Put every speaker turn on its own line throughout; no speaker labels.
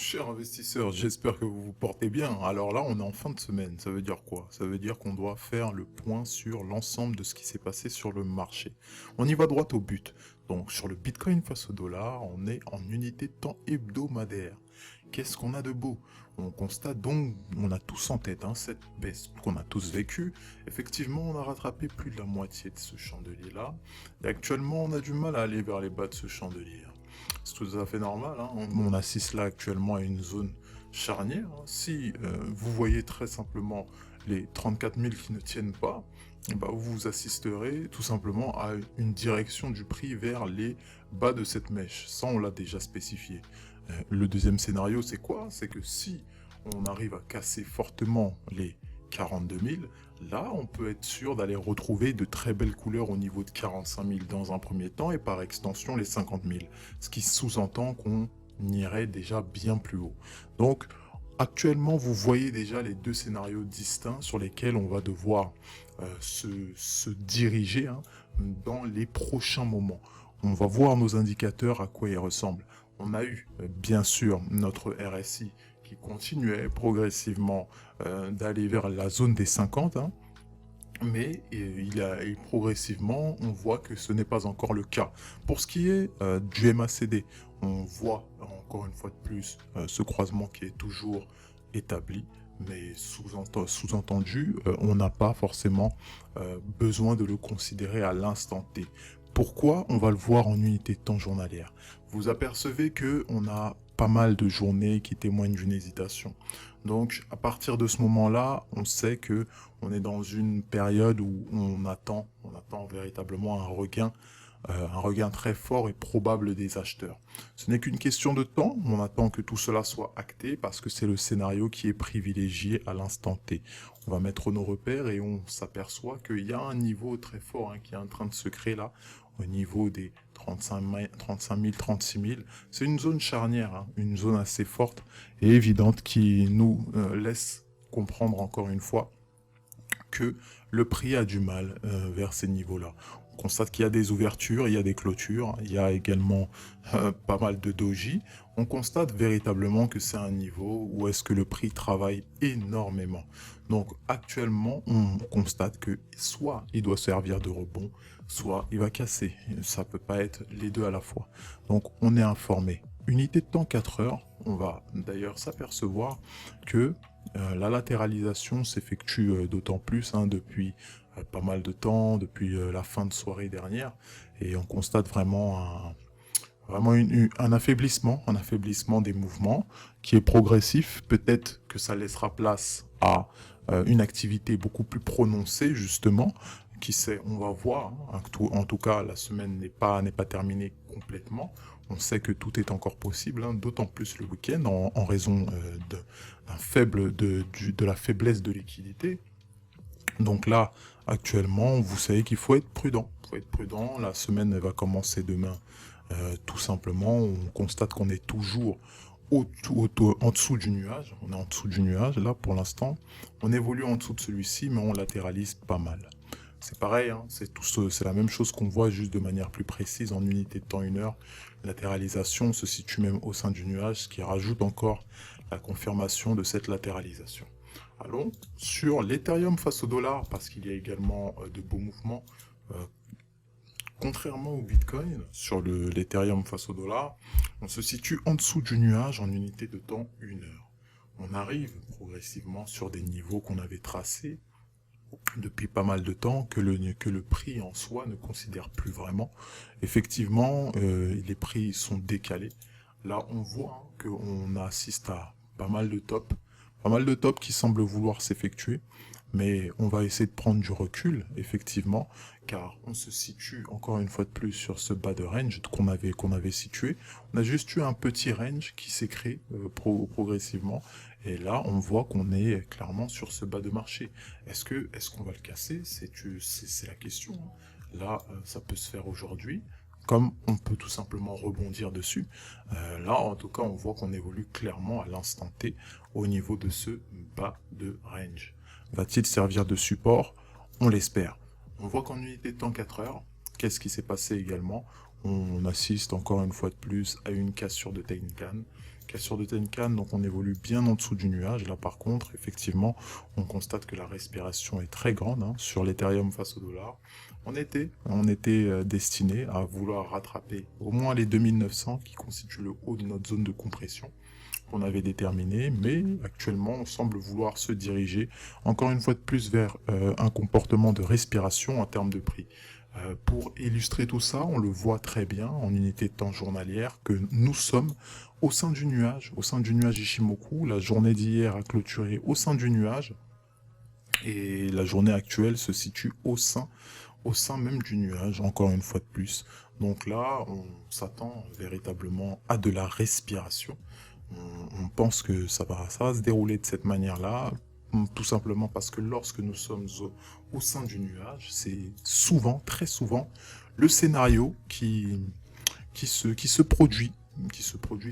Chers investisseurs, j'espère que vous vous portez bien. Alors là, on est en fin de semaine. Ça veut dire quoi? Ça veut dire qu'on doit faire le point sur l'ensemble de ce qui s'est passé sur le marché. On y va droit au but. Donc sur le Bitcoin face au dollar, on est en unité de temps hebdomadaire. Qu'est-ce qu'on a de beau? On constate donc, on a tous en tête cette baisse qu'on a tous vécue. Effectivement, on a rattrapé plus de la moitié de ce chandelier-là. Et actuellement, on a du mal à aller vers les bas de ce chandelier. C'est tout à fait normal, hein. On assiste là actuellement à une zone charnière, hein. Si vous voyez très simplement les 34 000 qui ne tiennent pas, bah, vous assisterez tout simplement à une direction du prix vers les bas de cette mèche. Ça, on l'a déjà spécifié. Le deuxième scénario, c'est quoi? C'est que si on arrive à casser fortement les 42 000, là, on peut être sûr d'aller retrouver de très belles couleurs au niveau de 45 000 dans un premier temps et par extension les 50 000. Ce qui sous-entend qu'on irait déjà bien plus haut. Donc, actuellement, vous voyez déjà les deux scénarios distincts sur lesquels on va devoir se diriger dans les prochains moments. On va voir nos indicateurs à quoi ils ressemblent. On a eu, bien sûr, notre RSI qui continuait progressivement d'aller vers la zone des 50, mais et progressivement, on voit que ce n'est pas encore le cas. Pour ce qui est du MACD, on voit encore une fois de plus ce croisement qui est toujours établi, mais sous-entendu, on n'a pas forcément besoin de le considérer à l'instant T. Pourquoi? On va le voir en unité de temps journalière. Vous apercevez que on a pas mal de journées qui témoignent d'une hésitation. Donc, à partir de ce moment-là, on sait que on est dans une période où on attend véritablement un regain très fort et probable des acheteurs. Ce n'est qu'une question de temps, on attend que tout cela soit acté parce que c'est le scénario qui est privilégié à l'instant T. On va mettre nos repères et on s'aperçoit qu'il y a un niveau très fort qui est en train de se créer là, au niveau des 35 000, 36 000. C'est une zone charnière, une zone assez forte et évidente qui nous laisse comprendre encore une fois que le prix a du mal vers ces niveaux-là. On constate qu'il y a des ouvertures, il y a des clôtures, il y a également pas mal de doji. On constate véritablement que c'est un niveau où est-ce que le prix travaille énormément. Donc actuellement, on constate que soit il doit servir de rebond, soit il va casser. Ça peut pas être les deux à la fois. Donc on est informé. Unité de temps 4 heures, on va d'ailleurs s'apercevoir que la latéralisation s'effectue d'autant plus depuis pas mal de temps, depuis la fin de soirée dernière, et on constate vraiment un affaiblissement des mouvements qui est progressif. Peut-être que ça laissera place à une activité beaucoup plus prononcée justement. Qui sait, on va voir. En tout cas, la semaine n'est pas terminée complètement. On sait que tout est encore possible, d'autant plus le week-end en raison de la faiblesse de liquidité. Donc là, actuellement, vous savez qu'il faut être prudent. Il faut être prudent. La semaine va commencer demain. Tout simplement, on constate qu'on est toujours en dessous du nuage. On est en dessous du nuage, là, pour l'instant. On évolue en dessous de celui-ci, mais on latéralise pas mal. C'est pareil, c'est la même chose qu'on voit juste de manière plus précise en unité de temps 1 heure. Latéralisation se situe même au sein du nuage, ce qui rajoute encore la confirmation de cette latéralisation. Allons sur l'Ethereum face au dollar, parce qu'il y a également de beaux mouvements. Contrairement au Bitcoin, sur l'Ethereum face au dollar, on se situe en dessous du nuage en unité de temps 1 heure. On arrive progressivement sur des niveaux qu'on avait tracés depuis pas mal de temps, que le prix en soi ne considère plus vraiment. Effectivement, les prix sont décalés. Là, on voit qu'on assiste à pas mal de tops qui semblent vouloir s'effectuer, mais on va essayer de prendre du recul, effectivement, car on se situe encore une fois de plus sur ce bas de range qu'on avait situé. On a juste eu un petit range qui s'est créé progressivement, et là, on voit qu'on est clairement sur ce bas de marché. Est-ce qu'on va le casser? C'est la question. Là, ça peut se faire aujourd'hui, comme on peut tout simplement rebondir dessus. Là, en tout cas, on voit qu'on évolue clairement à l'instant T au niveau de ce bas de range. Va-t-il servir de support? On l'espère. On voit qu'en unité de temps 4 heures, qu'est-ce qui s'est passé également? On assiste encore une fois de plus à une cassure de Tenkan Cassure de Tenkan, donc on évolue bien en dessous du nuage. Là par contre, effectivement, on constate que la respiration est très grande hein, sur l'Ethereum face au dollar. On était destiné à vouloir rattraper au moins les 2900 qui constituent le haut de notre zone de compression qu'on avait déterminé, mais actuellement on semble vouloir se diriger encore une fois de plus vers un comportement de respiration en termes de prix. Pour illustrer tout ça, on le voit très bien en unité de temps journalière que nous sommes au sein du nuage Ishimoku. La journée d'hier a clôturé au sein du nuage et la journée actuelle se situe au sein même du nuage, encore une fois de plus. Donc là, on s'attend véritablement à de la respiration. On pense que ça va se dérouler de cette manière-là, tout simplement parce que lorsque nous sommes au sein du nuage, c'est souvent, très souvent, le scénario qui se produit,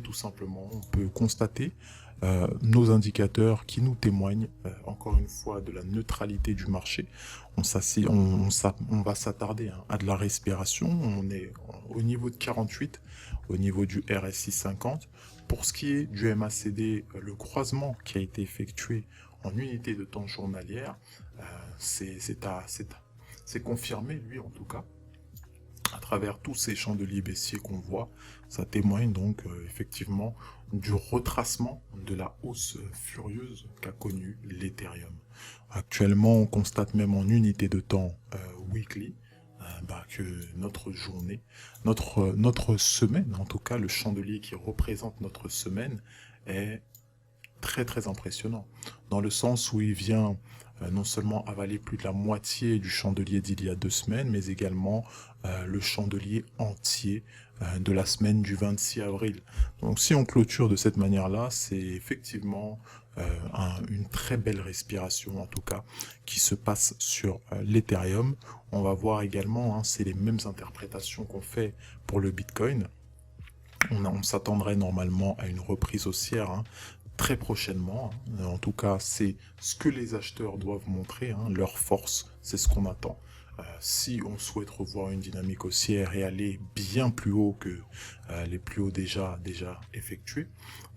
tout simplement. On peut constater nos indicateurs qui nous témoignent, encore une fois, de la neutralité du marché. On va s'attarder hein, à de la respiration. On est au niveau de 48, au niveau du RSI 50. Pour ce qui est du MACD, le croisement qui a été effectué en unité de temps journalière, c'est confirmé, lui en tout cas, à travers tous ces chandeliers baissiers qu'on voit. Ça témoigne donc effectivement du retracement de la hausse furieuse qu'a connue l'Ethereum. Actuellement, on constate même en unité de temps weekly que notre journée, notre semaine, en tout cas le chandelier qui représente notre semaine, est très très impressionnant, dans le sens où il vient non seulement avaler plus de la moitié du chandelier d'il y a 2 semaines, mais également le chandelier entier de la semaine du 26 avril. Donc si on clôture de cette manière-là, c'est effectivement une très belle respiration, en tout cas, qui se passe sur l'Ethereum. On va voir également, hein, c'est les mêmes interprétations qu'on fait pour le Bitcoin. On s'attendrait normalement à une reprise haussière, hein, très prochainement. Hein. En tout cas, c'est ce que les acheteurs doivent montrer, hein, leur force, c'est ce qu'on attend. Si on souhaite revoir une dynamique haussière et aller bien plus haut que les plus hauts déjà effectués,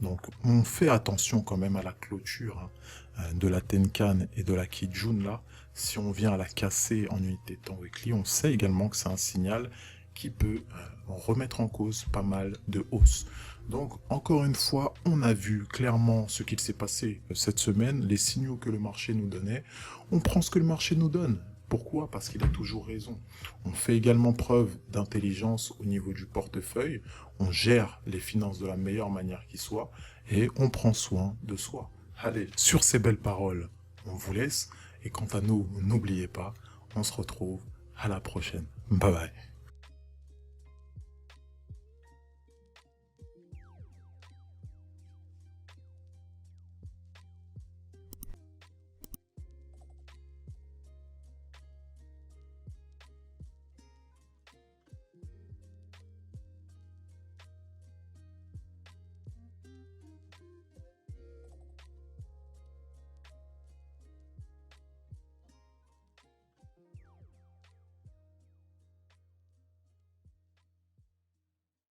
donc on fait attention quand même à la clôture hein, de la Tenkan et de la Kijun là. Si on vient à la casser en unité de temps weekly, on sait également que c'est un signal qui peut remettre en cause pas mal de hausses. Donc, encore une fois, on a vu clairement ce qu'il s'est passé cette semaine, les signaux que le marché nous donnait. On prend ce que le marché nous donne. Pourquoi? Parce qu'il a toujours raison. On fait également preuve d'intelligence au niveau du portefeuille. On gère les finances de la meilleure manière qui soit et on prend soin de soi. Allez, sur ces belles paroles, on vous laisse. Et quant à nous, n'oubliez pas, on se retrouve à la prochaine. Bye bye.